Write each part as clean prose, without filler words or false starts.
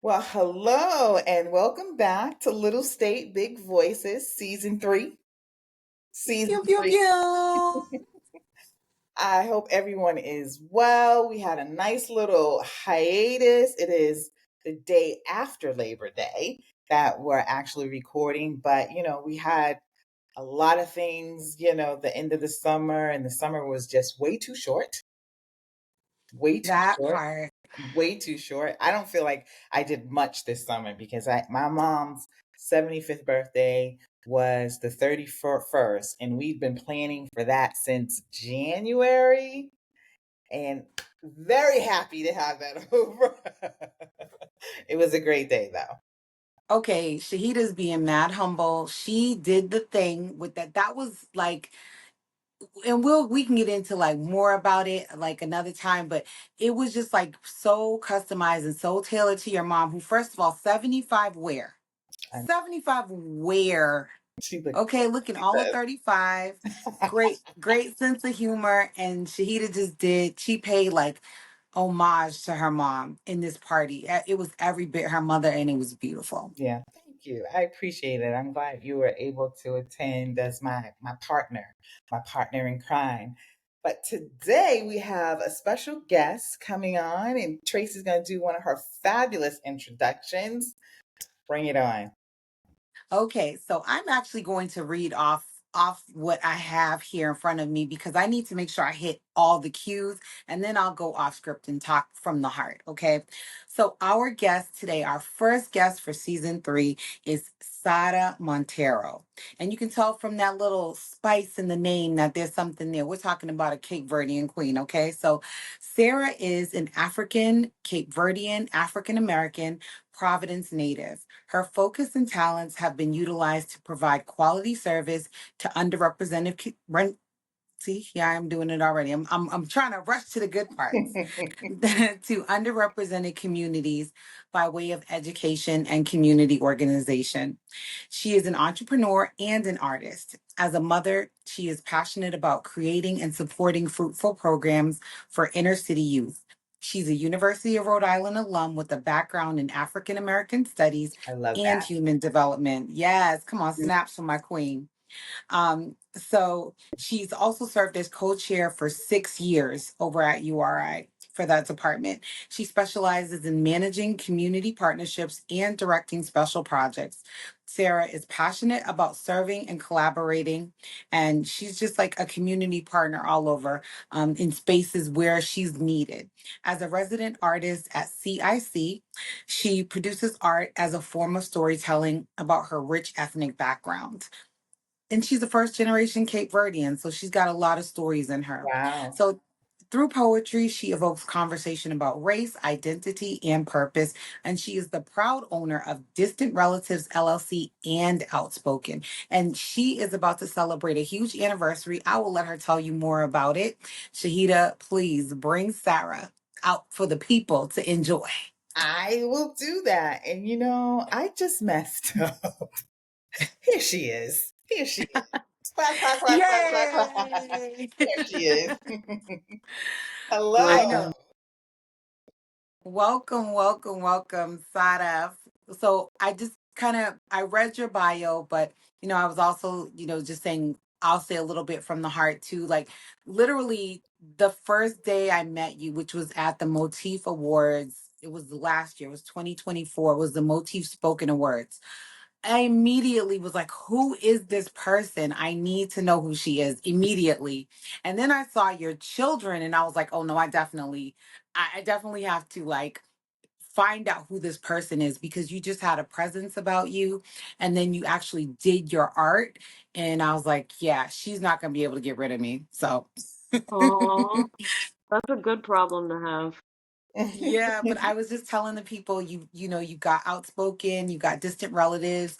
Well, hello and welcome back to Little State Big Voices, Season 3. Season Pew, pew, 3. pew. I hope everyone is well. We had a nice little hiatus. It is the day after Labor Day that we're actually recording, but we had a lot of things, the end of the summer, and the summer was just way too short. Way too That short. part. Way too short. I don't feel like I did much this summer because my mom's 75th birthday was the 31st, and we've been planning for that since January, and very happy to have that over. It was a great day though. Okay, Shahida's being mad humble. She did the thing with that. That was like, and we can get into like more about it like another time, but it was just like so customized and so tailored to your mom, who first of all, 75 where? And 75 where? she looked Okay, looking she all of said, 35. Great sense of humor. And Shahida just did, she paid like homage to her mom in this party. It was every bit her mother, and it was beautiful. yeah, thank you. I appreciate it. I'm glad you were able to attend as my partner in crime. But today we have a special guest coming on, and Tracy's going to do one of her fabulous introductions. Bring it on. Okay, so I'm actually going to read off what I have here in front of me because I need to make sure I hit all the cues, and then I'll go off script and talk from the heart, okay? So our guest today, our first guest for season 3 is Sara Monteiro. And you can tell from that little spice in the name that there's something there. We're talking about a Cape Verdean queen, okay? So Sara is an African, Cape Verdean, African American, Providence native. Her focus and talents have been utilized to provide quality service to underrepresented see, yeah, I'm doing it already. I'm trying to rush to the good parts. To underrepresented communities by way of education and community organization. She is an entrepreneur and an artist. As a mother, she is passionate about creating and supporting fruitful programs for inner city youth. She's a University of Rhode Island alum with a background in African American studies I love and that. human development. Yes, come on, snaps for my queen. So she's also served as co-chair for 6 years over at URI for that department. She specializes in managing community partnerships and directing special projects. Sara is passionate about serving and collaborating, and she's just like a community partner all over in spaces where she's needed. As a resident artist at CIC, she produces art as a form of storytelling about her rich ethnic background, and she's a first generation Cape Verdean, so she's got a lot of stories in her. Wow. So through poetry, she evokes conversation about race, identity, and purpose. And she is the proud owner of Distant Relatives LLC and Outspoken. And she is about to celebrate a huge anniversary. I will let her tell you more about it. Shahida, please bring Sara out for the people to enjoy. I will do that. And I just messed up. Here she is. Here she is. Quack, quack, quack, quack, quack, quack. Yay! Here she is. I Hello. know. Welcome, welcome, welcome, Sada. So I just kind of I read your bio, but I was also, just saying I'll say a little bit from the heart too. Like literally the first day I met you, which was at the Motif Awards, it was last year, it was 2024, was the Motif Spoken Awards. I immediately was like, who is this person? I need to know who she is immediately. And then I saw your children and I was like, oh no, I definitely have to like find out who this person is because you just had a presence about you and then you actually did your art. And I was like, yeah, she's not going to be able to get rid of me. So Oh, that's a good problem to have. yeah, but I was just telling the people you got Outspoken, you got Distant Relatives.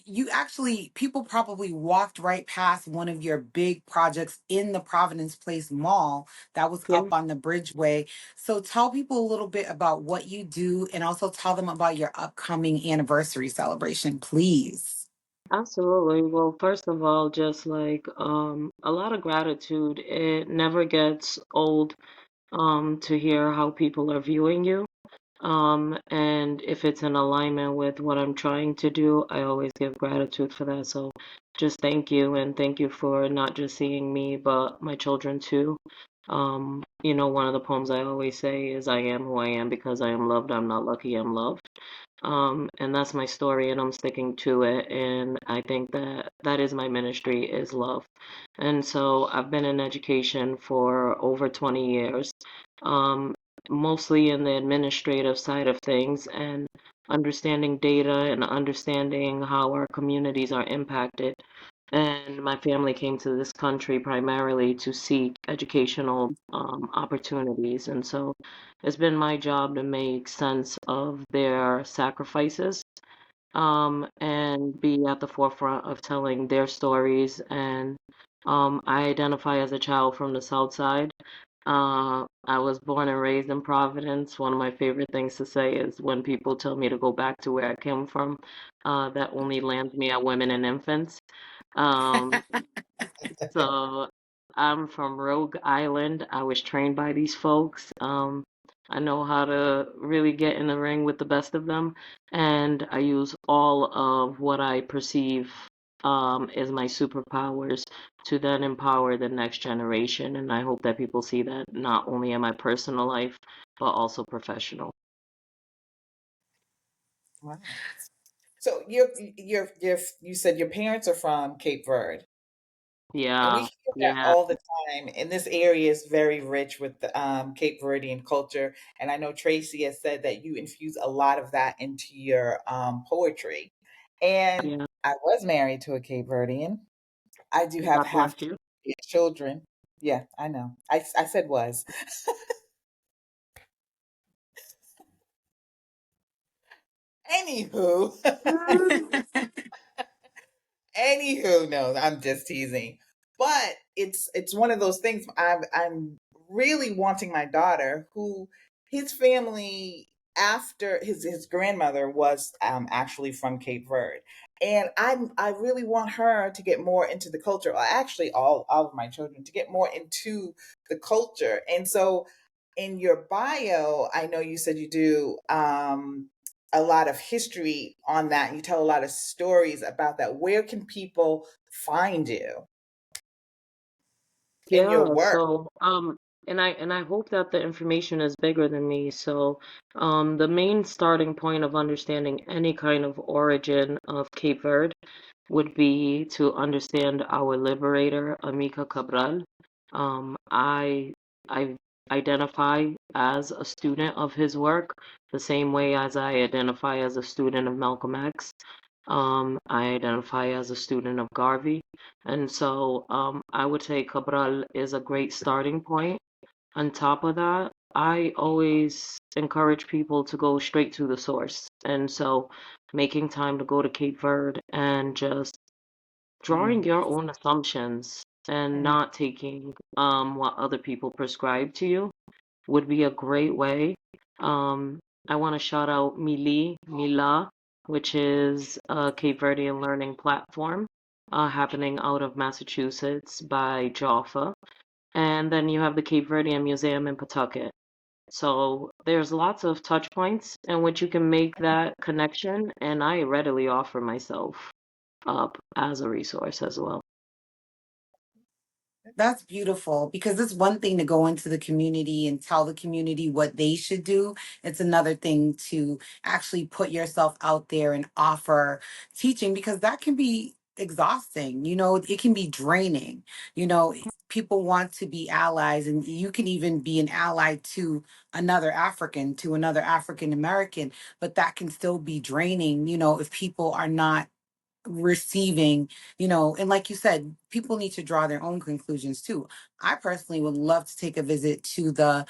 you actually, people probably walked right past one of your big projects in the Providence Place Mall that was Yeah, up on the Bridgeway. So tell people a little bit about what you do and also tell them about your upcoming anniversary celebration, please. absolutely. Well, first of all, just like a lot of gratitude. It never gets old to hear how people are viewing you. And if it's in alignment with what I'm trying to do, I always give gratitude for that. So just thank you, and thank you for not just seeing me, but my children too. One of the poems I always say is I am who I am because I am loved. I'm not lucky, I'm loved. And that's my story, and I'm sticking to it. And I think that that is my ministry, is love. And so I've been in education for over 20 years, um, mostly in the administrative side of things and understanding data and understanding how our communities are impacted. And my family came to this country primarily to seek educational opportunities. And so it's been my job to make sense of their sacrifices, and be at the forefront of telling their stories. And I identify as a child from the South Side. I was born and raised in Providence. One of my favorite things to say is when people tell me to go back to where I came from, that only lands me at women and infants. Um, so I'm from Rogue Island. I was trained by these folks. I know how to really get in the ring with the best of them, and I use all of what I perceive as my superpowers to then empower the next generation. And I hope that people see that not only in my personal life, but also professional. Wow. So you said your parents are from Cape Verde. And we Yeah, hear that yeah, all the time. And this area is very rich with the Cape Verdean culture. And I know Tracy has said that you infuse a lot of that into your poetry. And yeah. I was married to a Cape Verdean. I do have God bless half you. children. Yeah, I know. I said was. Anywho, Anywho, no, I'm just teasing. But it's one of those things. I'm really wanting my daughter, who his family after his grandmother was actually from Cape Verde, and I really want her to get more into the culture. Or actually, all of my children to get more into the culture. And so, in your bio, I know you said you do a lot of history on that. You tell a lot of stories about that. Where can people find you in your Yeah, work? so and I hope that the information is bigger than me. So the main starting point of understanding any kind of origin of Cape Verde would be to understand our liberator, Amika Cabral. I identify as a student of his work the same way as I identify as a student of Malcolm X. I identify as a student of Garvey. And so I would say Cabral is a great starting point. On top of that, I always encourage people to go straight to the source. And so making time to go to Cape Verde and just drawing Mm, your own assumptions and mm, not taking what other people prescribe to you would be a great way. Um, I want to shout out Mila, which is a Cape Verdean learning platform happening out of Massachusetts by Jaffa. And then you have the Cape Verdean Museum in Pawtucket. So there's lots of touch points in which you can make that connection, and I readily offer myself up as a resource as well. That's beautiful because it's one thing to go into the community and tell the community what they should do. It's another thing to actually put yourself out there and offer teaching because that can be exhausting. It can be draining. People want to be allies, and you can even be an ally to another African American, but that can still be draining, if people are not receiving, and like you said, people need to draw their own conclusions too. I personally would love to take a visit to the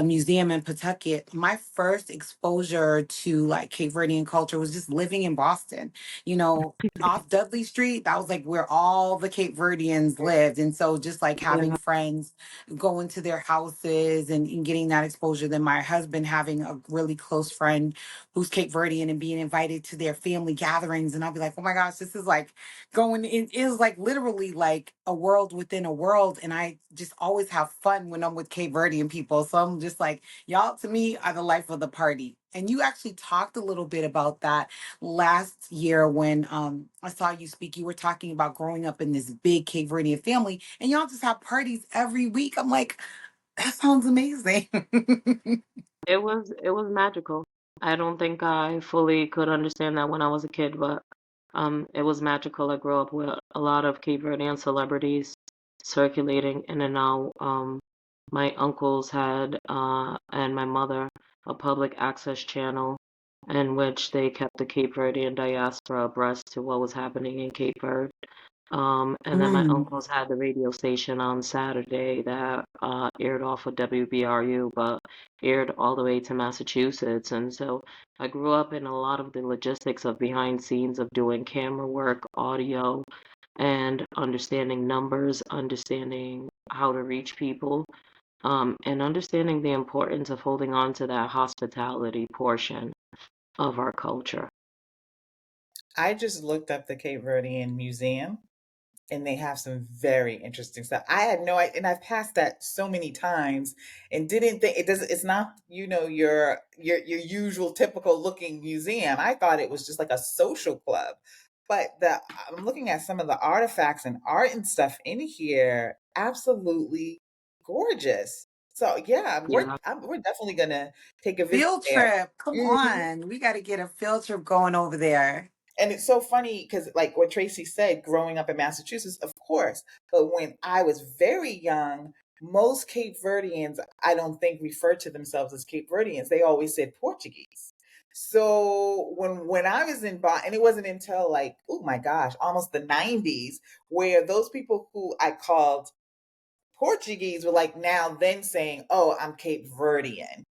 museum in Pawtucket. My first exposure to like Cape Verdean culture was just living in Boston. You know, off Dudley Street, that was like where all the Cape Verdeans lived. And so just like having Yeah. friends, going to their houses and getting that exposure. Then my husband having a really close friend who's Cape Verdean and being invited to their family gatherings. And I'll be like, oh my gosh, this is like going it is like literally like a world within a world. And I just always have fun when I'm with Cape Verdean people. So I'm just like, y'all to me are the life of the party. And you actually talked a little bit about that last year when I saw you speak. You were talking about growing up in this big Cape Verdean family, and y'all just have parties every week. I'm like, that sounds amazing. It was magical. I don't think I fully could understand that when I was a kid, but it was magical. I grew up with a lot of Cape Verdean celebrities circulating in and out. My uncles had and my mother a public access channel in which they kept the Cape Verdean diaspora abreast to what was happening in Cape Verde. And then my Mm. uncles had the radio station on Saturday that aired off of WBRU, but aired all the way to Massachusetts. And so I grew up in a lot of the logistics of behind scenes of doing camera work, audio, and understanding numbers, understanding how to reach people, and understanding the importance of holding on to that hospitality portion of our culture. I just looked up the Cape Verdean Museum and they have some very interesting stuff. I had no idea, and I've passed that so many times and didn't think it does. It's not your usual typical looking museum. I thought it was just like a social club, but the I'm looking at some of the artifacts and art and stuff in here. Absolutely gorgeous. So yeah, Yeah. we're definitely gonna take a visit Field there. trip. Come Mhm. on. We got to get a field trip going over there. And it's so funny because, like what Tracy said, growing up in Massachusetts, of course. But when I was very young, most Cape Verdeans, I don't think referred to themselves as Cape Verdeans. They always said Portuguese. So when I was in Boston, and it wasn't until like, oh my gosh, almost the 90s, where those people who I called Portuguese were like now then saying, oh, I'm Cape Verdean.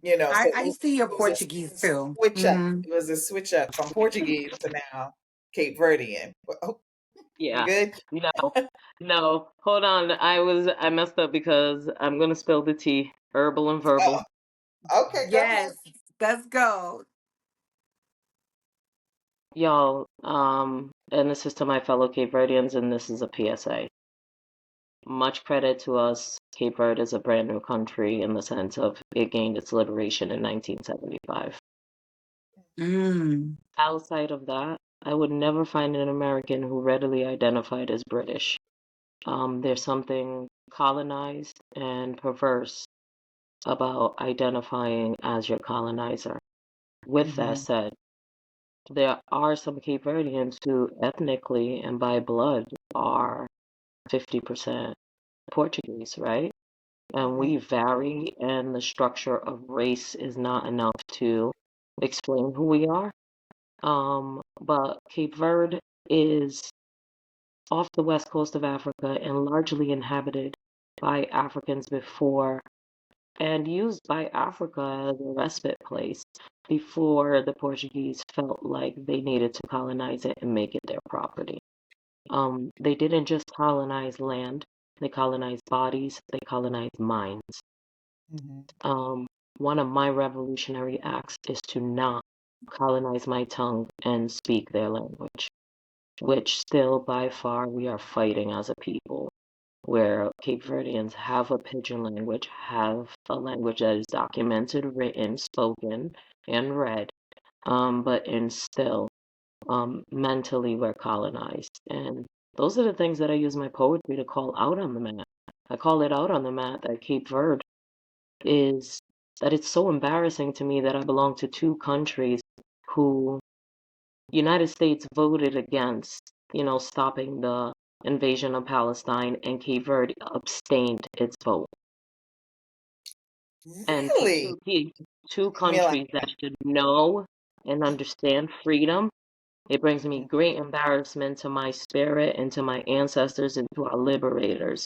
So I used to hear it was a Portuguese too. switch up. Hmm. It was a switch up from Portuguese to now Cape Verdean. Oh, we Yeah. good? No, no. Hold on. I messed up because I'm gonna spill the tea. Herbal and verbal. Oh, okay, go ahead. Yes. Let's go. Y'all, and this is to my fellow Cape Verdeans, and this is a PSA. Much credit to us. Cape Verde is a brand new country in the sense of it gained its liberation in 1975. Mm. Outside of that, I would never find an American who readily identified as British. There's something colonized and perverse about identifying as your colonizer. With that Hmm. said, there are some Cape Verdeans who ethnically and by blood are 50% Portuguese, right? And Hmm. we vary, and the structure of race is not enough to explain who we are. But Cape Verde is off the west coast of Africa and largely inhabited by Africans before and used by Africa as a respite place before the Portuguese felt like they needed to colonize it and make it their property. They didn't just colonize land, they colonized bodies, they colonized minds. Hmm. Um, One of my revolutionary acts is to not colonize my tongue and speak their language, which still by far we are fighting as a people. Where Cape Verdeans have a pidgin language, have a language that is documented, written, spoken, and read, but in still mentally we're colonized. And those are the things that I use my poetry to call out on the mat. I call it out on the mat that Cape Verde is that it's so embarrassing to me that I belong to two countries who United States voted against, stopping the invasion of Palestine, and Cape Verde abstained its vote. And Really? two I mean, like, countries that should know and understand freedom It brings me great embarrassment to my spirit and to my ancestors and to our liberators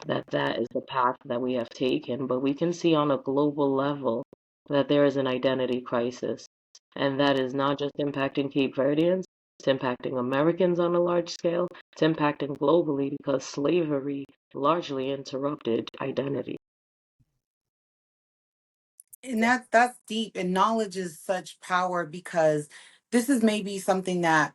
that that is the path that we have taken. But we can see on a global level that there is an identity crisis. And that is not just impacting Cape Verdeans, it's impacting Americans on a large scale, it's impacting globally because slavery largely interrupted identity. And that's deep. And knowledge is such power because this is maybe something that,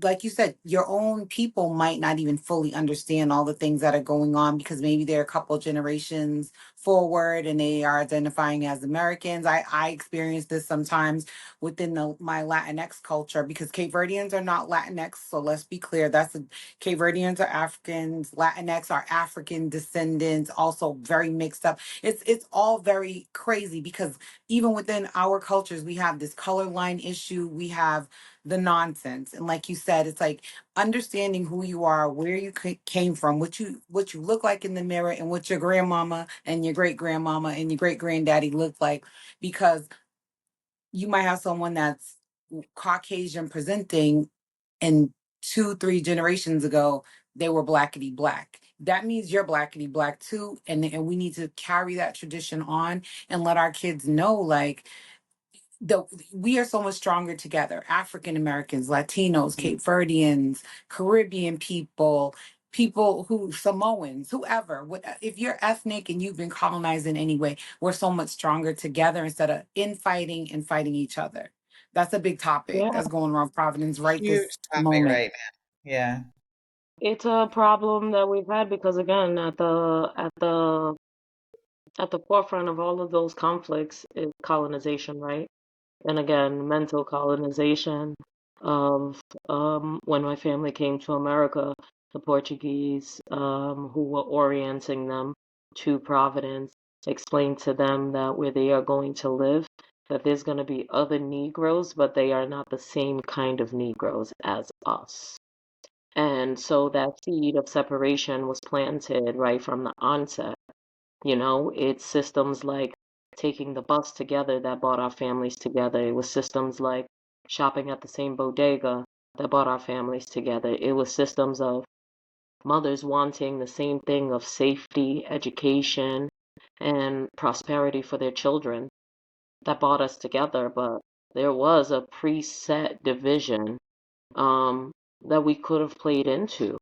like you said, your own people might not even fully understand all the things that are going on because maybe they're a couple generations forward and they are identifying as Americans. I experience this sometimes within my Latinx culture because Cape Verdeans are not Latinx. So let's be clear. Cape Verdeans are Africans. Latinx are African descendants, also very mixed up. It's all very crazy because even within our cultures, we have this color line issue. We have the nonsense, and like you said, it's like understanding who you are, where you came from, what you look like in the mirror, and what your grandmama and your great grandmama and your great granddaddy looked like, because you might have someone that's Caucasian presenting, and 2 3 generations ago they were blackety black. That means you're blackety black too, and we need to carry that tradition on and let our kids know, like, we are so much stronger together. African Americans, Latinos, Mhm. Cape Verdeans, Caribbean people, people who Samoans, whoever. If you're ethnic and you've been colonized in any way, we're so much stronger together instead of infighting and fighting each other. That's a big topic Yeah, that's going around Providence right Huge this topic moment. right now. Yeah. it's a problem that we've had because again, at the forefront of all of those conflicts is colonization, right? And again, mental colonization of when my family came to America, the Portuguese who were orienting them to Providence explained to them that where they are going to live, that there's going to be other Negroes, but they are not the same kind of Negroes as us. And so that seed of separation was planted right from the onset. You know, it's systems like taking the bus together that brought our families together. It was systems like shopping at the same bodega that brought our families together. It was systems of mothers wanting the same thing of safety, education, and prosperity for their children that brought us together. But there was a preset division um, that we could have played into.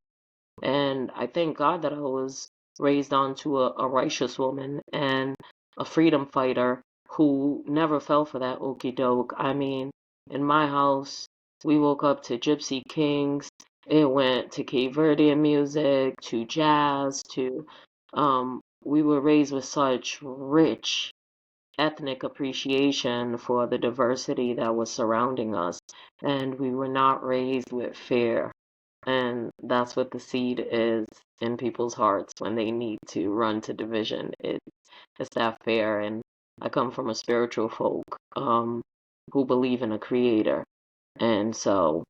And I thank God that I was raised onto a righteous woman and a freedom fighter who never fell for that okey doke. I mean, in my house, we woke up to Gypsy Kings. It went to Cape Verdean music, to jazz, to we were raised with such rich ethnic appreciation for the diversity that was surrounding us, and we were not raised with fear. And that's what the seed is in people's hearts when they need to run to division. It's that fair. And I come from a spiritual folk who believe in a creator. And so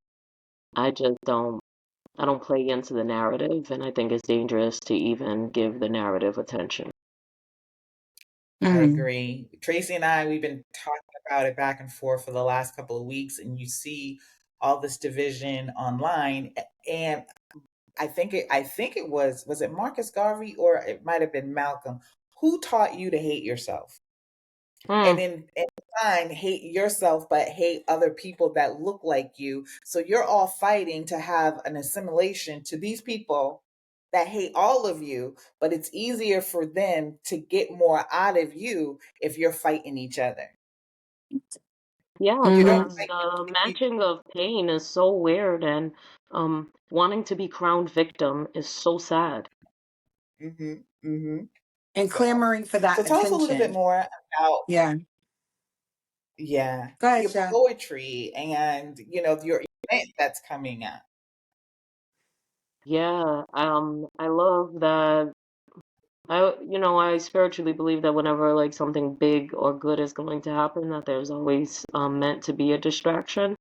I don't play into the narrative, and I think it's dangerous to even give the narrative attention. I Mm. agree. Tracy and I, we've been talking about it back and forth for the last couple of weeks, and you see all this division online. And I think it was it Marcus Garvey or it might have been Malcolm who taught you to hate yourself. Hmm. And in time, hate yourself, but hate other people that look like you. So you're all fighting to have an assimilation to these people that hate all of you, but it's easier for them to get more out of you if you're fighting each other. Yeah, You don't Hmm. because fight the you. matching of pain is so weird, and wanting to be crowned victim is so sad. Mm-hmm, mm-hmm. And So, clamoring for that so tell us a little bit attention. more about, Yeah. yeah, Go ahead, your Chef. poetry and your event that's coming up. Yeah, I love that. I spiritually believe that whenever like something big or good is going to happen, that there's always meant to be a distraction.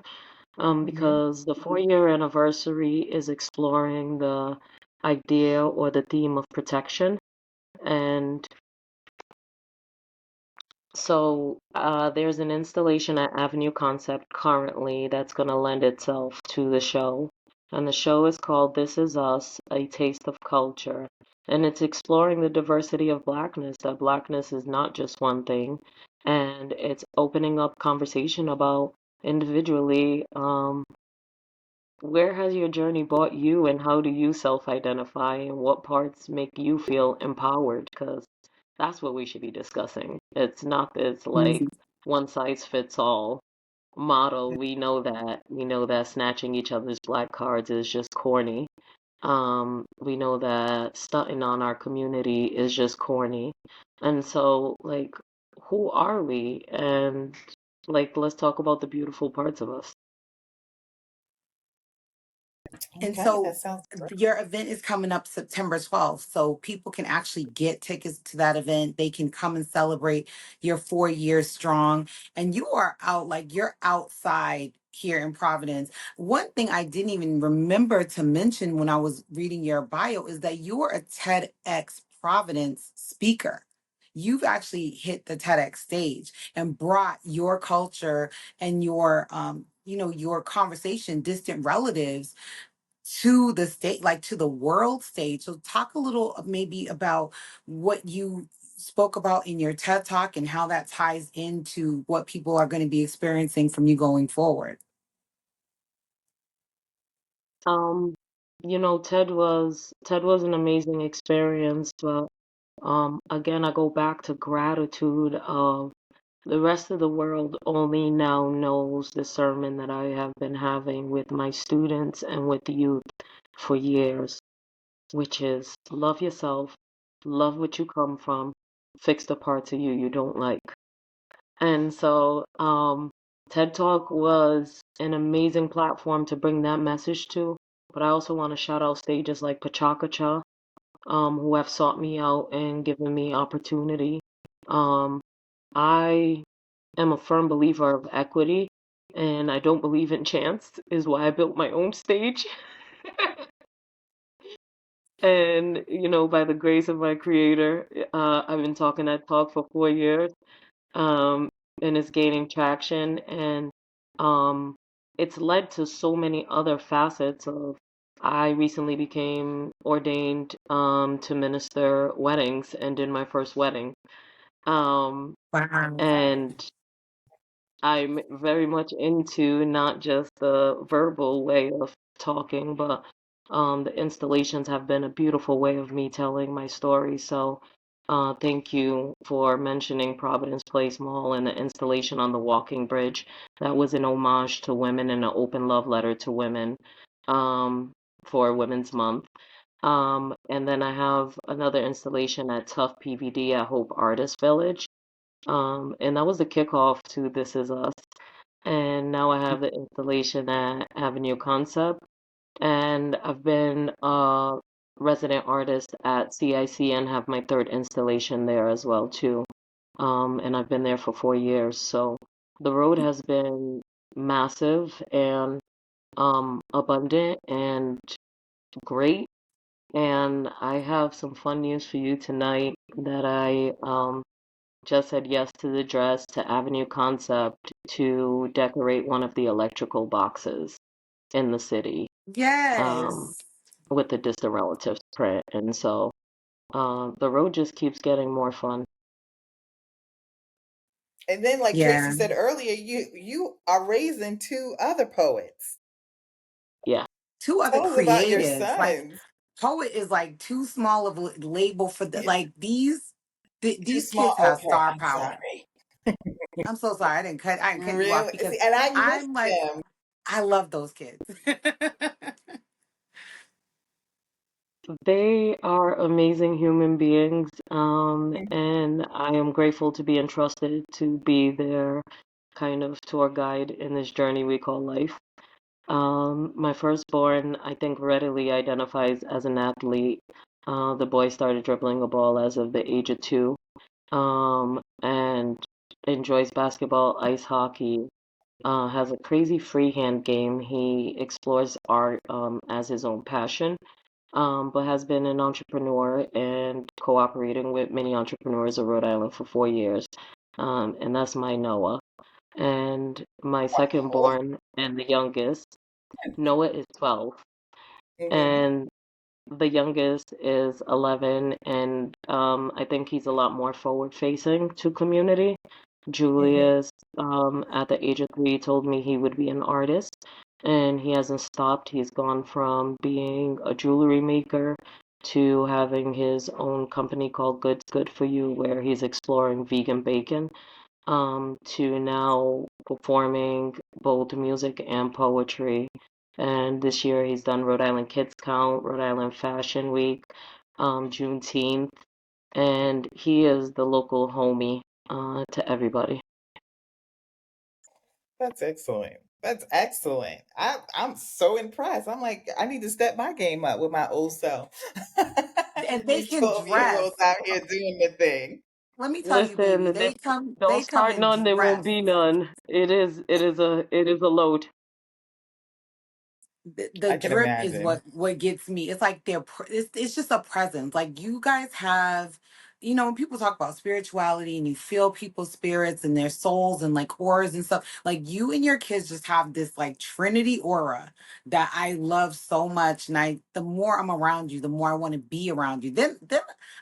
Mm-hmm. Because the 4-year anniversary is exploring the idea or the theme of protection. And So there's an installation at Avenue Concept currently that's going to lend itself to the show. And the show is called This Is Us, A Taste of Culture. And it's exploring the diversity of blackness, that blackness is not just one thing. And it's opening up conversation about individually, where has your journey brought you and how do you self-identify and what parts make you feel empowered? Because that's what we should be discussing. It's not this like Mhm. one size fits all model. We know that. We know that snatching each other's black cards is just corny. We know that stunting on our community is just corny. And so, like, who are we? And like, let's talk about the beautiful parts of us. And Okay, so that sounds great. your event is coming up September 12th. So people can actually get tickets to that event. They can come and celebrate your 4 years strong. And you are out, like you're outside here in Providence. One thing I didn't even remember to mention when I was reading your bio is that you are a TEDx Providence speaker. You've actually hit the TEDx stage and brought your culture and your your conversation, distant relatives to the state, like to the world stage. So talk a little maybe about what you spoke about in your TED Talk and how that ties into what people are going to be experiencing from you going forward. Um, Ted was an amazing experience, but again, I go back to gratitude of the rest of the world only now knows the sermon that I have been having with my students and with the youth for years, which is love yourself, love what you come from, fix the parts of you you don't like. And so, TED Talk was an amazing platform to bring that message to. But I also want to shout out stages like Pachakacha, who have sought me out and given me opportunity. Um, I am a firm believer of equity, and I don't believe in chance, is why I built my own stage. And, by the grace of my creator, I've been talking that talk for 4 years, um, and it's gaining traction, and um, it's led to so many other facets of. I recently became ordained to minister weddings and did my first wedding. Um, Wow. and I'm very much into not just the verbal way of talking, but the installations have been a beautiful way of me telling my story. So, thank you for mentioning Providence Place Mall and the installation on the walking bridge. That was an homage to women and an open love letter to women, for Women's Month. And then I have another installation at Tough PVD at Hope Artist Village. And that was the kickoff to This Is Us. And now I have the installation at Avenue Concept. And I've been a resident artist at CIC and have my third installation there as well too. And I've been there for 4 years. So the road has been massive and abundant and great. And I have some fun news for you tonight that I just said yes to the dress to Avenue Concept to decorate one of the electrical boxes in the city, um, Yes. with the distant relatives print. And so the road just keeps getting more fun. And then, like Tracy Yeah. said earlier, you are raising two other poets. Yeah. Two other Tell us about your creatives. Like sons. poet is like too small of a label for the like Too these small. kids have Okay, star I'm power. sorry. I'm so sorry. I didn't cut you off Really? because See, and I miss I'm like them. I love those kids. They are amazing human beings, and I am grateful to be entrusted to be their kind of tour guide in this journey we call life. My firstborn, I think, readily identifies as an athlete. The boy started dribbling a ball as of the age of 2, and enjoys basketball, ice hockey, has a crazy freehand game. He explores art as his own passion, but has been an entrepreneur and cooperating with many entrepreneurs of Rhode Island for 4 years. and that's my Noah. And my second Oh. born and the youngest, Noah is 12, Hmm. and the youngest is 11, and I think he's a lot more forward facing to community. Hmm. Julius, at the age of 3, told me he would be an artist, and he hasn't stopped. He's gone from being a jewelry maker to having his own company called Good's Good for You, where he's exploring vegan bacon, to now performing both music and poetry. And this year he's done Rhode Island Kids Count, Rhode Island Fashion Week, Juneteenth, and he is the local homie to everybody. That's excellent. That's excellent. I'm so impressed. I'm like, I need to step my game up with my old self. And they These can 12-year-olds dress. out here doing the thing. Let me tell you, baby, Listen, don't they come start in none, there won't dress. be none. It is a load. The I can drip is imagine. what gets me. It's like it's just a presence. Like you guys have, when people talk about spirituality and you feel people's spirits and their souls and like auras and stuff, like you and your kids just have this like Trinity aura that I love so much. And the more I'm around you, the more I want to be around you. Then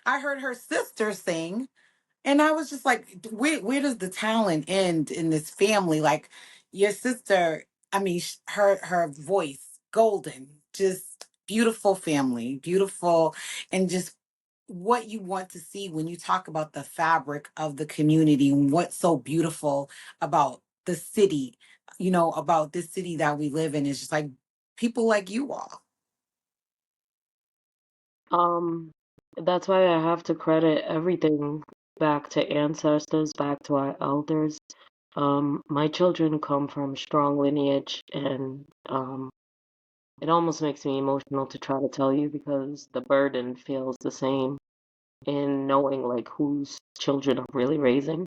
I heard her sister sing. And I was just like, where does the talent end in this family? Like your sister, I mean, her voice, golden, just beautiful family, beautiful, and just what you want to see when you talk about the fabric of the community and what's so beautiful about the city, about this city that we live in is just like people like you all. Um, that's why I have to credit everything back to ancestors, back to our elders. My children come from strong lineage, and it almost makes me emotional to try to tell you because the burden feels the same in knowing like whose children I'm really raising.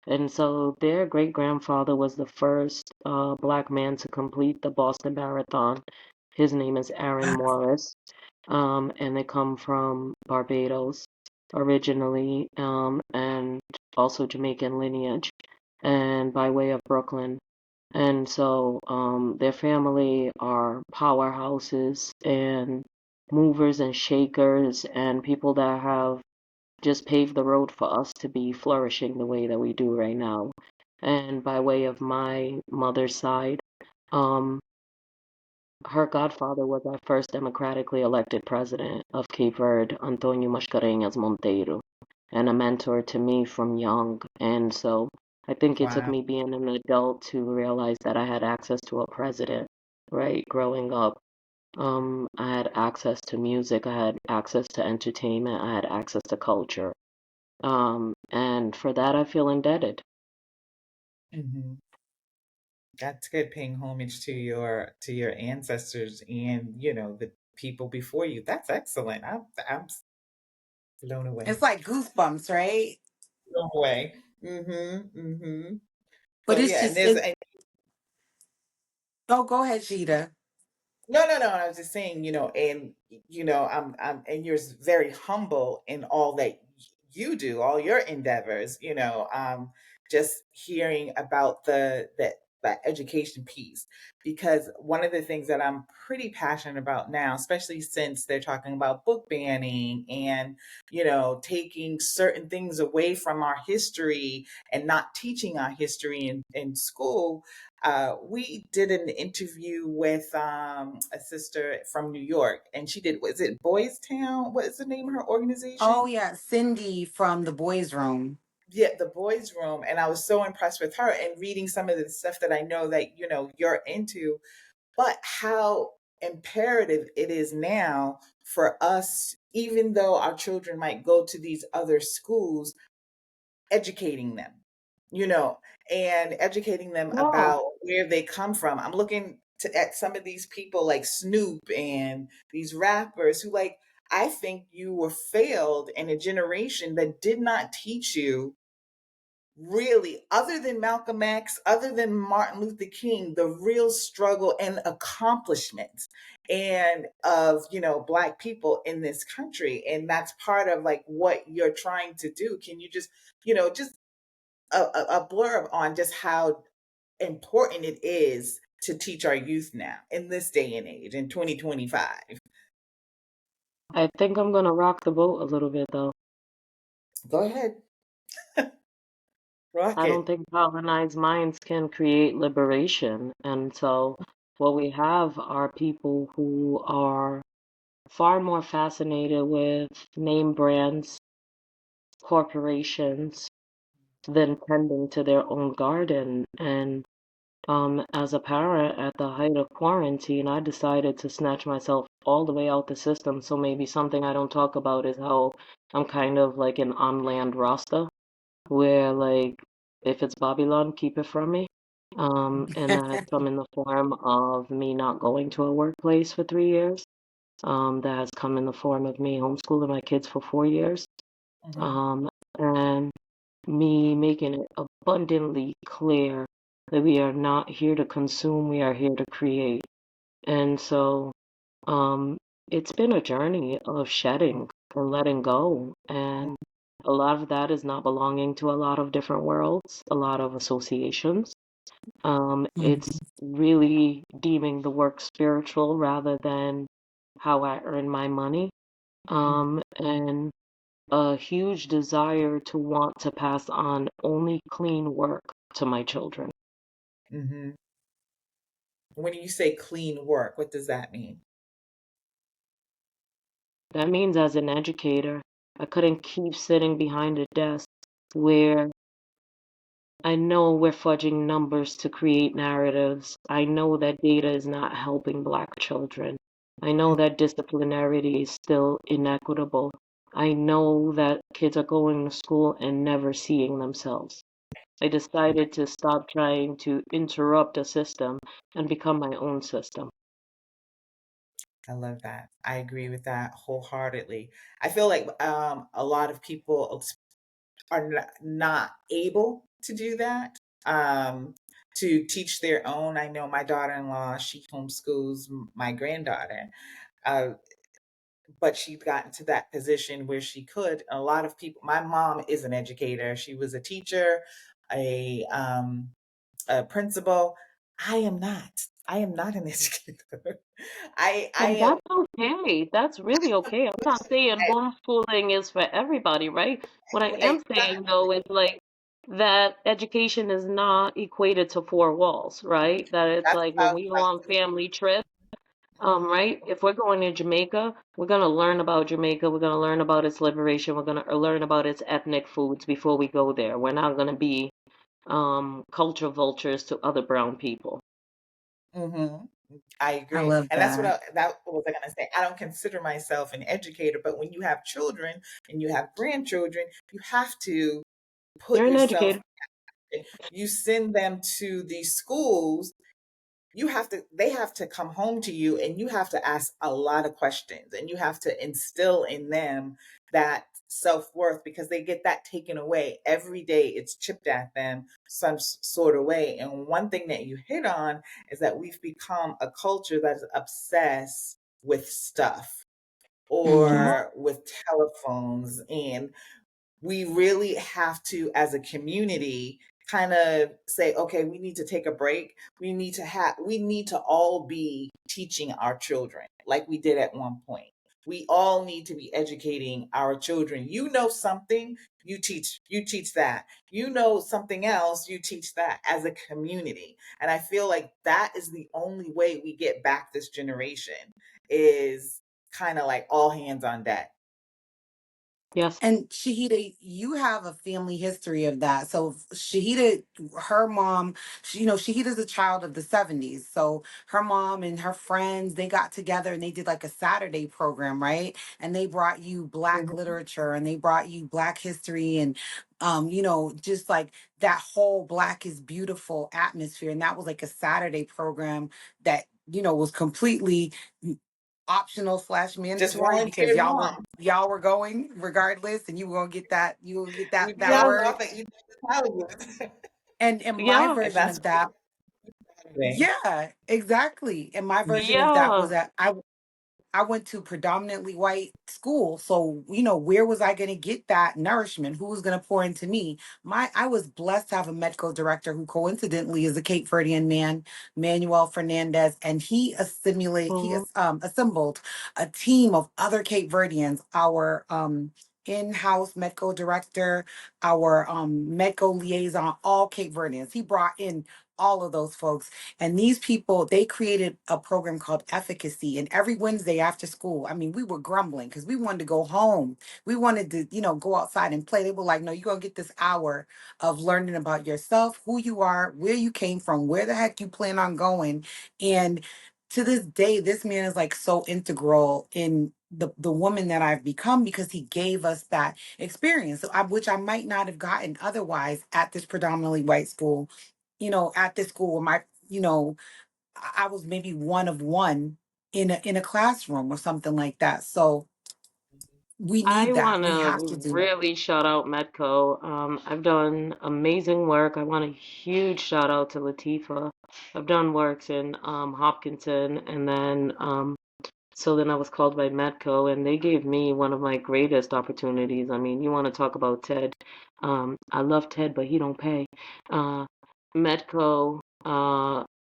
And so their great grandfather was the first black man to complete the Boston Marathon. His name is Aaron Morris, and they come from Barbados originally, and also Jamaican lineage, and by way of Brooklyn. And so their family are powerhouses and movers and shakers and people that have just paved the road for us to be flourishing the way that we do right now. And by way of my mother's side, um, her godfather was our first democratically elected president of Cape Verde, Antonio Mascarenhas Monteiro, and a mentor to me from young. And so I think it took Wow. me being an adult to realize that I had access to a president, right? Growing up, I had access to music, I had access to entertainment, I had access to culture. And for that, I feel indebted. Hmm. That's good, paying homage to your ancestors and the people before you. That's excellent. I'm blown away. It's like goosebumps, right? Blown away. Mm-hmm. Mm-hmm. But So it's yeah, just it. Oh, go ahead, Sheeta. no, no, no. I was just saying, and and you're very humble in all that you do, all your endeavors. Just hearing about that education piece, because one of the things that I'm pretty passionate about now, especially since they're talking about book banning and taking certain things away from our history and not teaching our history in school. We did an interview with a sister from New York, and she did, was it Boys Town? What is the name of her Oh organization? yeah, Cindy from the boys' room. Yeah, the Boys Room. And I was so impressed with her and reading some of the stuff that I know that, you're into, but how imperative it is now for us, even though our children might go to these other schools, educating them, you know, and educating them Yeah. about where they come from. I'm looking at some of these people like Snoop and these rappers who, like, I think you were failed in a generation that did not teach you really, other than Malcolm X, other than Martin Luther King, the real struggle and accomplishments and of, Black people in this country. And that's part of like what you're trying to do. Can you just a blurb on just how important it is to teach our youth now in this day and age in 2025. I think I'm gonna rock the boat a little bit though. Go ahead, rock I don't it. think colonized minds can create liberation. And so what we have are people who are far more fascinated with name brands, corporations, than tending to their own garden. And as a parent at the height of quarantine, I decided to snatch myself all the way out the system. So maybe something I don't talk about is how I'm kind of like an on-land Rasta, where like if it's Babylon, keep it from me. And that has come in the form of me not going to a workplace for 3 years. That has come in the form of me homeschooling my kids for 4 years. Hmm. And me making it abundantly clear that we are not here to consume, we are here to create. And so um, it's been a journey of shedding and letting go. And a lot of that is not belonging to a lot of different worlds, a lot of associations. It's really deeming the work spiritual rather than how I earn my money. And a huge desire to want to pass on only clean work to my children. Hmm. When you say clean work, what does that mean? That means as an educator, I couldn't keep sitting behind a desk where I know we're fudging numbers to create narratives. I know that data is not helping Black children. I know that disciplinarity is still inequitable. I know that kids are going to school and never seeing themselves. I decided to stop trying to interrupt a system and become my own system. I love that. I agree with that wholeheartedly. I feel like a lot of people are not able to do that, to teach their own. I know my daughter-in-law, she homeschools my granddaughter, uh, but she's gotten to that position where she could. A lot of people, my mom is an educator. She was a teacher, a, um, a principal. I am not. I am not an educator. I And am. that's okay. That's really okay. I'm not saying homeschooling is for everybody, right? What I am saying though is like that education is not equated to four walls, right? That it's That's like what I when was we go about on to say. family trips, Mhm. right? If we're going to Jamaica, we're gonna learn about Jamaica. We're gonna learn about its liberation. We're gonna learn about its ethnic foods before we go there. We're not gonna be culture vultures to other brown people. Mhm. I I agree. love And that's that. that was I gonna say. I don't consider myself an educator, but when you have children and you have grandchildren, you have to put You're an yourself, educator. you send them to these schools, they have to come home to you and you have to ask a lot of questions and you have to instill in them that self-worth because they get that taken away every day. It's chipped at them some sort of way. And one thing that you hit on is that we've become a culture that is obsessed with stuff Yeah. or with telephones, and we really have to, as a community, kind of say, okay, we need to take a break. We need to all be teaching our children like we did at one point. We all need to be educating our children. You know something, you teach that. You know something else, you teach that as a community. And I feel like that is the only way we get back this generation is kind of like all hands on deck. Yes. And Shahida, you have a family history of that. So Shahida, her mom, Shahida's a child of the 70s. So her mom and her friends, they got together and they did like a Saturday program, right? And they brought you Black Mhm. literature and they brought you Black history and just like that whole Black is beautiful atmosphere. And that was like a Saturday program that, was completely optional slash Just mandatory because volunteered mom. y'all were going regardless and you were gonna get We that Yeah. dropped word. off at East Italian. And my Yeah. And version that's of that, Saturday. yeah, exactly. And my version of that Yeah. was that I went to predominantly white school. So, where was I going to get that nourishment? Who was going to pour into me? I was blessed to have a medical director who coincidentally is a Cape Verdean man, Manuel Fernandez, and Mhm. assembled a team of other Cape Verdeans, our in-house medical director, our medical liaison, all Cape Verdeans. He brought in all of those folks. And these people, they created a program called Efficacy. And every Wednesday after school, I mean, we were grumbling because we wanted to go home. We wanted to, go outside and play. They were like, no, you're going to get this hour of learning about yourself, who you are, where you came from, where the heck you plan on going. And to this day, this man is like so integral in the woman that I've become because he gave us that experience, which I might not have gotten otherwise at this predominantly white school. At this school where I was maybe one of one in a classroom or something like that. So we I need that. want We have to to do that. really shout out Medco. I've done amazing work. I want a huge shout out to Latifa. I've done works in Hopkinton, and then so then I was called by Medco, and they gave me one of my greatest opportunities. I mean, you want to talk about Ted? I love Ted, but he don't pay. Uh, Medco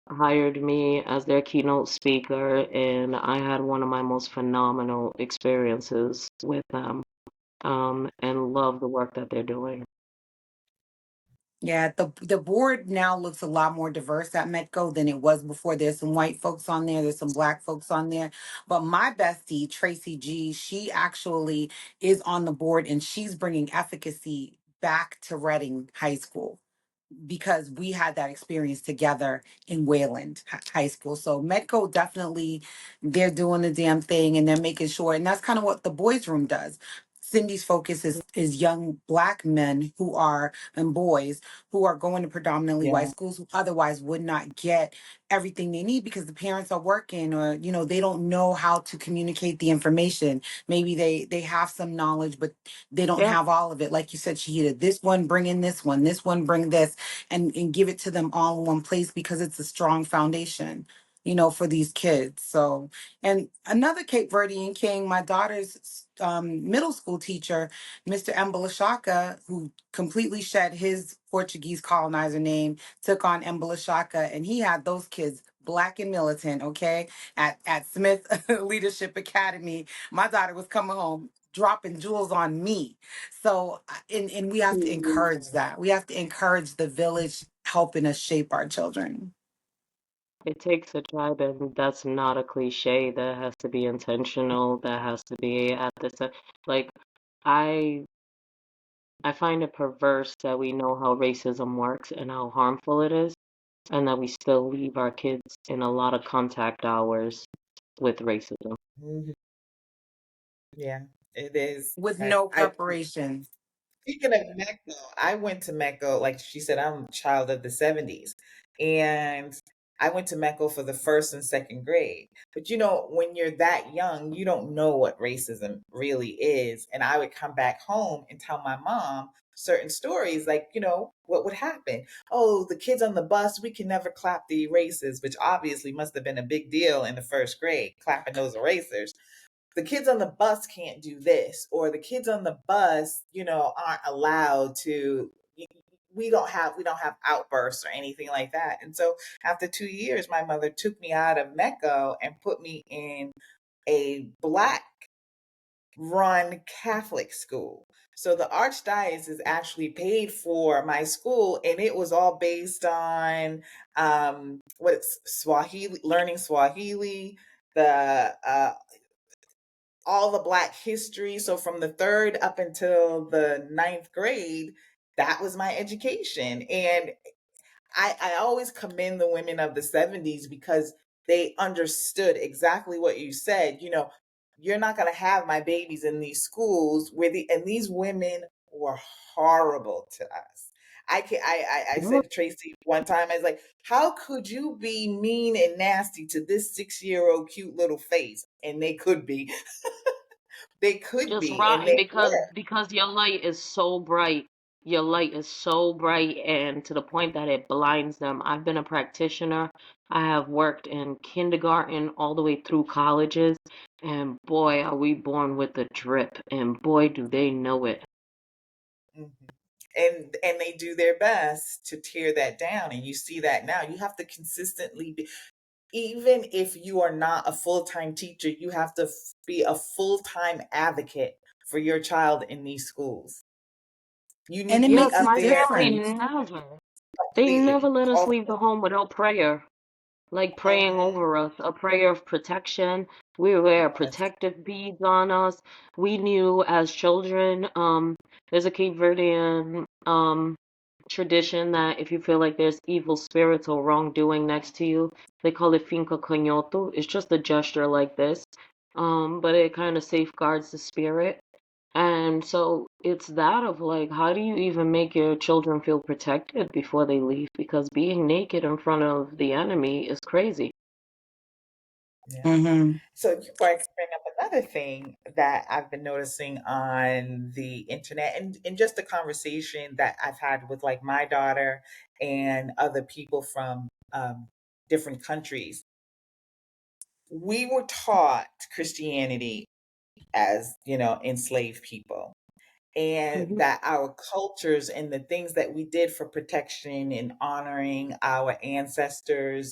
hired me as their keynote speaker, and I had one of my most phenomenal experiences with them, and love the work that they're doing. Yeah, the board now looks a lot more diverse at Metco than it was before. There's some white folks on there, there's some black folks on there. But my bestie, Tracy G, she actually is on the board and she's bringing efficacy back to Reading High School because we had that experience together in Wayland High School. So Medco definitely, they're doing the damn thing and they're making sure, and that's kind of what the boys' room does. Cindy's focus is young black men who are and boys who are going to predominantly white Yeah. schools who otherwise would not get everything they need because the parents are working or they don't know how to communicate the information. Maybe they have some knowledge but they don't Yeah, have all of it. Like you said, Shahida, this one bring in this one bring this, and give it to them all in one place because it's a strong foundation, for these kids. So, and another Cape Verdean king, my daughter's middle school teacher, Mr. Mbalashaka, who completely shed his Portuguese colonizer name, took on Mbalashaka, and he had those kids black and militant, okay, at Smith Leadership Academy. My daughter was coming home dropping jewels on me. So, and we have to encourage that. We have to encourage the village helping us shape our children. it takes a tribe, and that's not a cliche. That has to be intentional. That has to be at like I I find it perverse that we know how racism works and how harmful it is, and that we still leave our kids in a lot of contact hours with racism. Mhm. Yeah, it is. With I, no I preparation. Speaking of Mecca, I went to Mecca, like she said, I'm a child of the 70s. And I went to Mecca for the first and second grade. But when you're that young, you don't know what racism really is. And I would come back home and tell my mom certain stories, like, what would happen. Oh, the kids on the bus, we can never clap the erasers, which obviously must have been a big deal in the first grade, clapping those erasers. The kids on the bus can't do this, or the kids on the bus aren't allowed to. We don't have outbursts or anything like that. And so after 2 years, my mother took me out of Mecca and put me in a black run Catholic school. So the archdiocese actually paid for my school, and it was all based on what's Swahili, learning Swahili, the all the Black history. So from the third up until the ninth grade, that was my education. And I always commend the women of the 70s because they understood exactly what you said. You're not going to have my babies in these schools and these women were horrible to us. I said Yep. to Tracy one time, I was like, how could you be mean and nasty to this 6-year-old cute little face? And they could be. They could Just be, and rotten they because your light is so bright. Your light is so bright and to the point that it blinds them. I've been a practitioner. I have worked in kindergarten all the way through colleges, And boy, are we born with the drip, and boy, do they know it. Mhm. And they do their best to tear that down, and you see that now. You have to consistently be, even if you are not a full-time teacher, you have to be a full-time advocate for your child in these schools. You need And to it be Yes, makes a up my there family difference. never. They never completely let us all leave the home without prayer. Like praying Mhm. over us, a prayer of protection. We wear Yes. protective beads on us. We knew as children, there's a Cape Verdean tradition that if you feel like there's evil spirits or wrongdoing next to you, they call it finca canyoto. It's just a gesture like this, but it kind of safeguards the spirit. And so it's that of like, how do you even make your children feel protected before they leave? Because being naked in front of the enemy is crazy. Yeah. Hmm. So you bring up another thing that I've been noticing on the internet, and just the conversation that I've had with like my daughter and other people from different countries. We were taught Christianity as, enslaved people, and Hmm. that our cultures and the things that we did for protection and honoring our ancestors,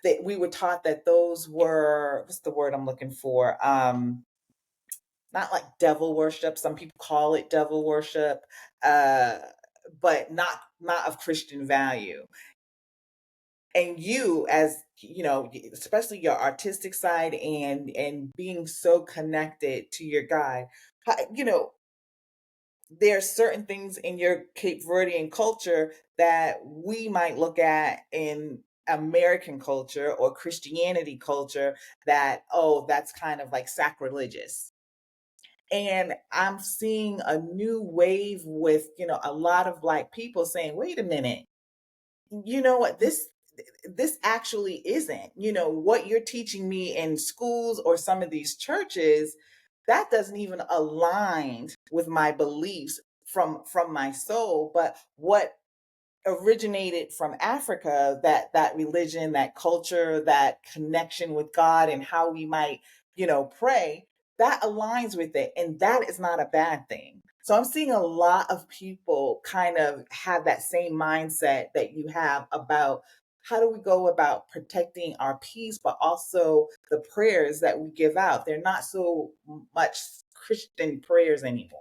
that we were taught that those were, what's the word I'm looking for? Not like devil worship. Some people call it devil worship, uh, but not of Christian value. And you, as especially your artistic side and being so connected to your guide, there are certain things in your Cape Verdean culture that we might look at in American culture or Christianity culture that, oh, that's kind of like sacrilegious. And I'm seeing a new wave with, a lot of Black people saying, wait a minute, you know what, this actually isn't, what you're teaching me in schools or some of these churches, that doesn't even align with my beliefs from my soul. But what originated from Africa, that religion, that culture, that connection with God and how we might, pray, that aligns with it. And that is not a bad thing. So I'm seeing a lot of people kind of have that same mindset that you have about how do we go about protecting our peace, but also the prayers that we give out. They're not so much Christian prayers anymore.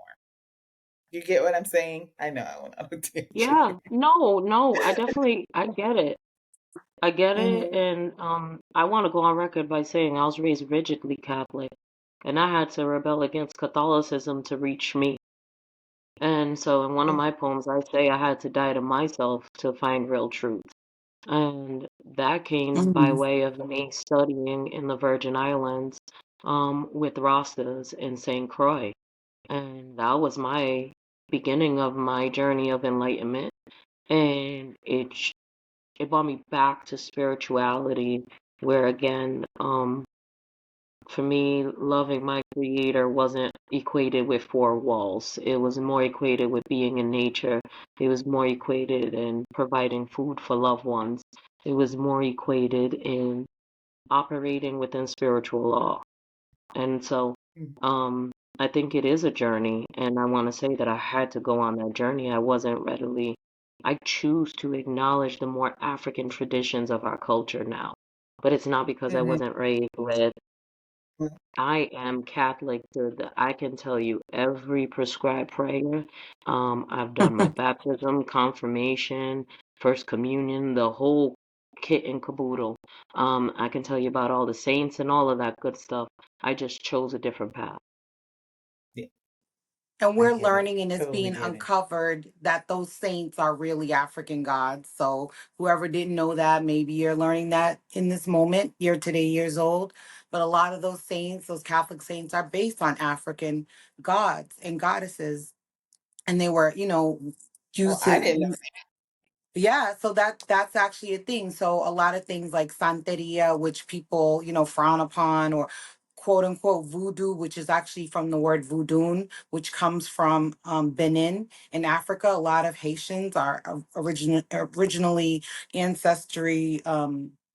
You get what I'm saying? I know I went on a Yeah, tangent. no, no, I get it. I get it, Mhm. and I want to go on record by saying I was raised rigidly Catholic, and I had to rebel against Catholicism to reach me. And so in one of Mhm. my poems, I say I had to die to myself to find real truth. And that came by Hmm. way of me studying in the Virgin Islands, with Rastas in St. Croix. And that was my beginning of my journey of enlightenment. And it brought me back to spirituality, where again, for me, loving my creator wasn't equated with four walls. It was more equated with being in nature. It was more equated in providing food for loved ones. It was more equated in operating within spiritual law. And so, Mhm. um, I think it is a journey, and I want to say that I had to go on that journey. I wasn't readily. I choose to acknowledge the more African traditions of our culture now, but it's not because I Mhm. wasn't raised with. Mhm. I am Catholic so that I can tell you every prescribed prayer. I've done my baptism, confirmation, first communion, the whole kit and caboodle. I can tell you about all the saints and all of that good stuff. I just chose a different path. Yeah, And I we're get it. learning and it's Totally being get it. uncovered that those saints are really African gods. So whoever didn't know that, maybe you're learning that in this moment. You're today years old. But a lot of those saints, those Catholic saints, are based on African gods and goddesses. And they were, Oh, used I didn't know. to. Yeah, so that's actually a thing. So a lot of things like Santeria, which people, frown upon, or quote unquote voodoo, which is actually from the word voodoo, which comes from Benin in Africa. A lot of Haitians are originally ancestry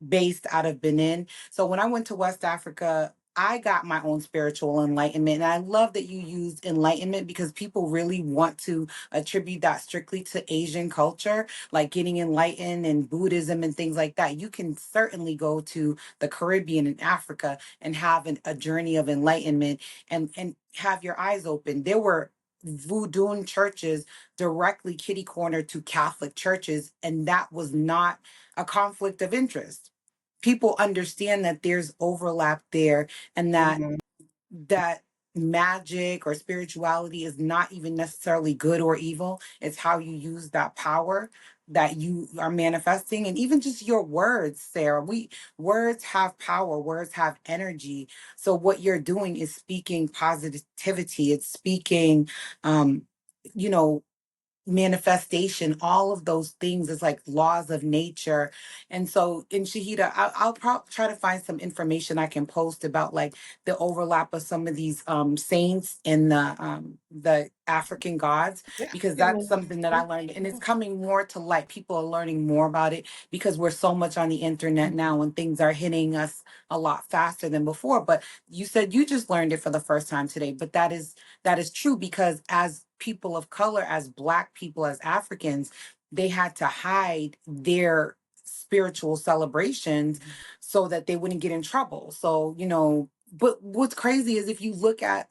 based out of Benin. So when I went to West Africa I got my own spiritual enlightenment. And I love that you used enlightenment because people really want to attribute that strictly to Asian culture, like getting enlightened and Buddhism and things like that. You can certainly go to the Caribbean and Africa and have a journey of enlightenment and have your eyes open. There were voodoo churches directly kitty corner to Catholic churches, and that was not a conflict of interest. People understand that there's overlap there, and Mhm. that magic or spirituality is not even necessarily good or evil. It's how you use that power that you are manifesting. And even just your words, Sarah, we words have power, words have energy. So what you're doing is speaking positivity, it's speaking um you know manifestation, all of those things is like laws of nature. And so in Shahida, I'll try to find some information I can post about like the overlap of some of these saints and the African gods, Yeah. because that's something that I learned, and it's coming more to light. People are learning more about it because we're so much on the internet now and things are hitting us a lot faster than before. But you said you just learned it for the first time today, but that is true, because as people of color, as Black people, as Africans, they had to hide their spiritual celebrations so that they wouldn't get in trouble. So, but what's crazy is if you look at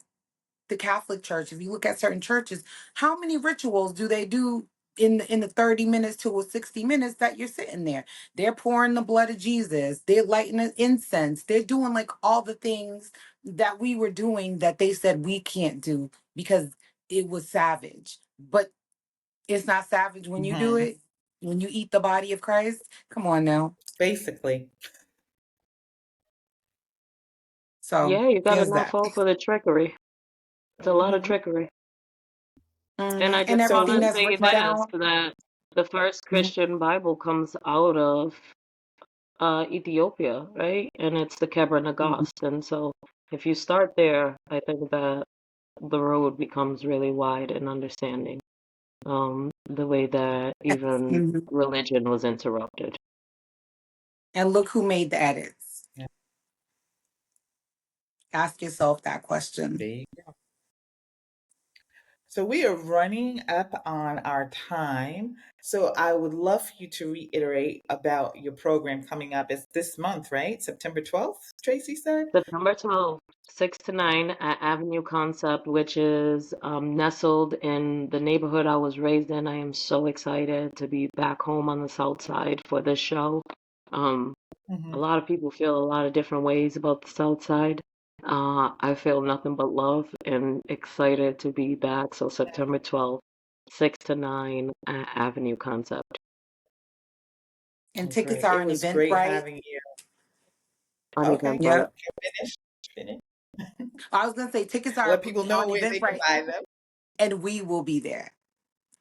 the Catholic Church, if you look at certain churches, how many rituals do they do in the 30 minutes to a 60 minutes that you're sitting there? They're pouring the blood of Jesus, they're lighting the incense, they're doing like all the things that we were doing that they said we can't do because it was savage. But it's not savage when you do Mhm. it, when you eat the body of Christ. Come on now. Basically. So Yeah, you gotta there's not that. fall for the trickery. It's a lot of Mhm. trickery. And I And just So want everything to who that's say written what this down. that the first Mhm. Christian Bible comes out of Ethiopia, right? And it's the Kebra Nagast. And so if you start there, I think that the road becomes really wide in understanding the way that even Mhm. religion was interrupted. And look who made the edits. yeah, Ask yourself that question. there you go. So we are running up on our time. So I would love for you to reiterate about your program coming up. It's this month, right? September 12th, Tracy said? September 12th, 6 to 9 at Avenue Concept, which is nestled in the neighborhood I was raised in. I am so excited to be back home on the South Side for this show. Um, a Mhm. lot of people feel a lot of different ways about the South Side. I feel nothing but love and excited to be back. So September 12th, 6 to 9 at Avenue Concept And Oh, tickets great. are It on was great Eventbrite. having you. on Okay, Eventbrite. go. Yep. Finish. Finish. I was gonna say tickets are Let people know on where they can Eventbrite, buy them. and we will be there.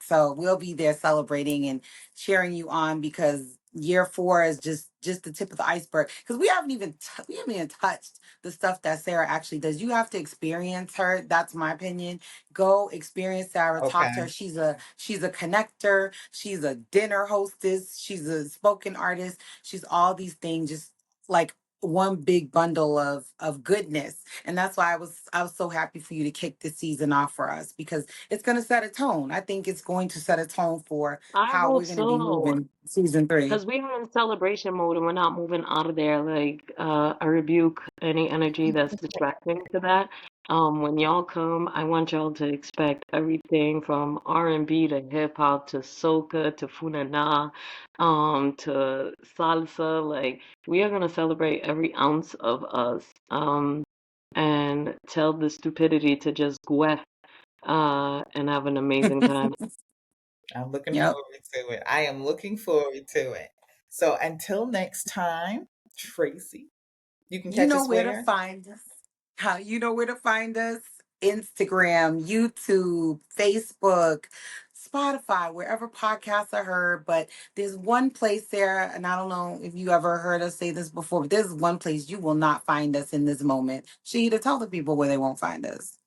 So we'll be there celebrating and cheering you on, because year four is just the tip of the iceberg. Because we haven't even touched the stuff that Sarah actually does. You have to experience her. That's my opinion. Go experience Sarah. Talk to her. Okay. She's a connector. She's a dinner hostess. She's a spoken artist. She's all these things. Just like one big bundle of goodness. And that's why I was so happy for you to kick this season off for us, because it's going to set a tone. I think it's going to set a tone for I how hope we're going to be so. moving season 3. Because we are in celebration mode and we're not moving out of there. Like, I rebuke any energy that's distracting to that. When y'all come, I want y'all to expect everything from R&B to hip hop to soca to funana, to salsa. Like, we are gonna celebrate every ounce of us, and tell the stupidity to just go and have an amazing time. I'm looking Yep. forward to it. I am looking forward to it. So until next time, Tracy, you can You catch know us where to where? find us. How you know where to find us? Instagram, YouTube, Facebook, Spotify, wherever podcasts are heard. But there's one place, Sarah, and I don't know if you ever heard us say this before, but there's one place you will not find us in this moment. She to tell the people where they won't find us.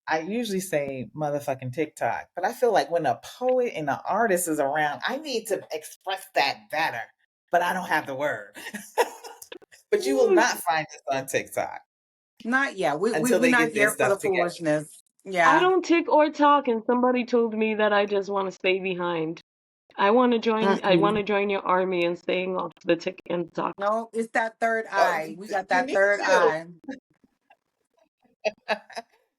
I usually say motherfucking TikTok, but I feel like when a poet and an artist is around, I need to express that better, but I don't have the word. But you will not find us on TikTok Not yet. until We're they not get their here for the stuff together. foolishness. I Yeah. don't tick or talk, and somebody told me that I just want to stay behind. I want to join. I want Mm-mm. to join your army and staying off the tick and talk. No, it's that third eye. We got You that need third to. eye.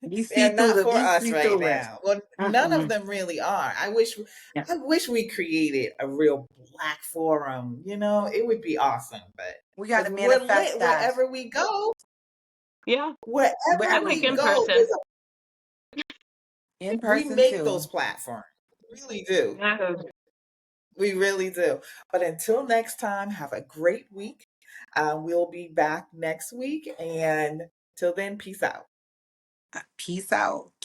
We see They're through not the for we us see right through it. now. Well, none of Mm-mm. them really are. Yeah. I wish we created a real black forum. You know, it would be awesome. But We got because to we're manifest lit that. Yeah, But I wherever like we in go, person. in we person make too. those platforms. We really do. Yeah. We really do. But until next time, have a great week. We'll be back next week. And till then, peace out. Peace out.